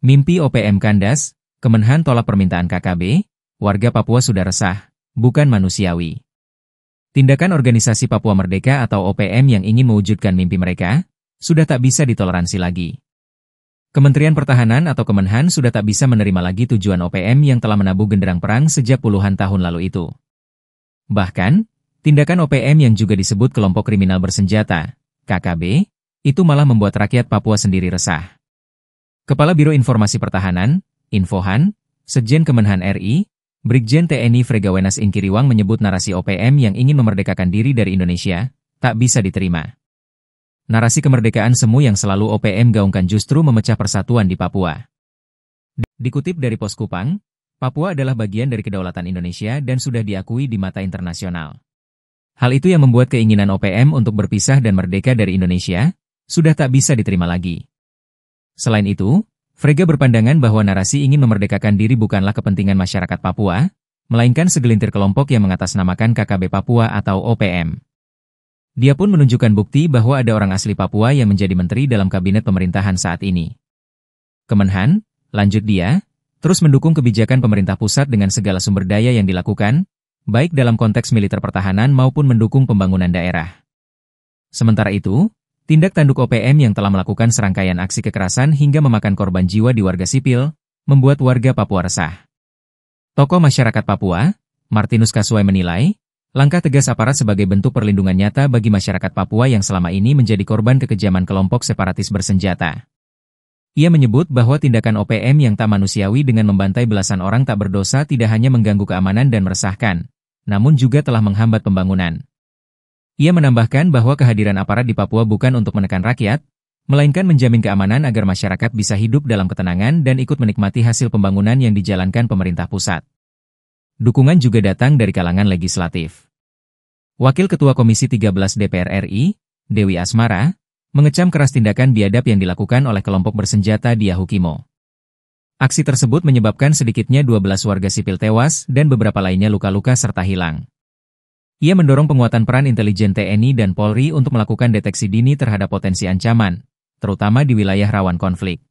Mimpi OPM kandas, Kemenhan tolak permintaan KKB, warga Papua sudah resah, bukan manusiawi. Tindakan Organisasi Papua Merdeka atau OPM yang ingin mewujudkan mimpi mereka, sudah tak bisa ditoleransi lagi. Kementerian Pertahanan atau Kemenhan sudah tak bisa menerima lagi tujuan OPM yang telah menabuh genderang perang sejak puluhan tahun lalu itu. Bahkan, tindakan OPM yang juga disebut kelompok kriminal bersenjata, KKB, itu malah membuat rakyat Papua sendiri resah. Kepala Biro Informasi Pertahanan, Infohan, Sekjen Kemenhan RI, Brigjen TNI Fregawenas Inkiriwang menyebut narasi OPM yang ingin memerdekakan diri dari Indonesia, tak bisa diterima. Narasi kemerdekaan semu yang selalu OPM gaungkan justru memecah persatuan di Papua. Dikutip dari Pos Kupang, Papua adalah bagian dari kedaulatan Indonesia dan sudah diakui di mata internasional. Hal itu yang membuat keinginan OPM untuk berpisah dan merdeka dari Indonesia, sudah tak bisa diterima lagi. Selain itu, Frega berpandangan bahwa narasi ingin memerdekakan diri bukanlah kepentingan masyarakat Papua, melainkan segelintir kelompok yang mengatasnamakan KKB Papua atau OPM. Dia pun menunjukkan bukti bahwa ada orang asli Papua yang menjadi menteri dalam kabinet pemerintahan saat ini. Kemenhan, lanjut dia, terus mendukung kebijakan pemerintah pusat dengan segala sumber daya yang dilakukan, baik dalam konteks militer pertahanan maupun mendukung pembangunan daerah. Sementara itu, tindak tanduk OPM yang telah melakukan serangkaian aksi kekerasan hingga memakan korban jiwa di warga sipil, membuat warga Papua resah. Tokoh masyarakat Papua, Martinus Kasuai menilai, langkah tegas aparat sebagai bentuk perlindungan nyata bagi masyarakat Papua yang selama ini menjadi korban kekejaman kelompok separatis bersenjata. Ia menyebut bahwa tindakan OPM yang tak manusiawi dengan membantai belasan orang tak berdosa tidak hanya mengganggu keamanan dan meresahkan, namun juga telah menghambat pembangunan. Ia menambahkan bahwa kehadiran aparat di Papua bukan untuk menekan rakyat, melainkan menjamin keamanan agar masyarakat bisa hidup dalam ketenangan dan ikut menikmati hasil pembangunan yang dijalankan pemerintah pusat. Dukungan juga datang dari kalangan legislatif. Wakil Ketua Komisi 13 DPR RI, Dewi Asmara, mengecam keras tindakan biadab yang dilakukan oleh kelompok bersenjata di Yahukimo. Aksi tersebut menyebabkan sedikitnya 12 warga sipil tewas dan beberapa lainnya luka-luka serta hilang. Ia mendorong penguatan peran intelijen TNI dan Polri untuk melakukan deteksi dini terhadap potensi ancaman, terutama di wilayah rawan konflik.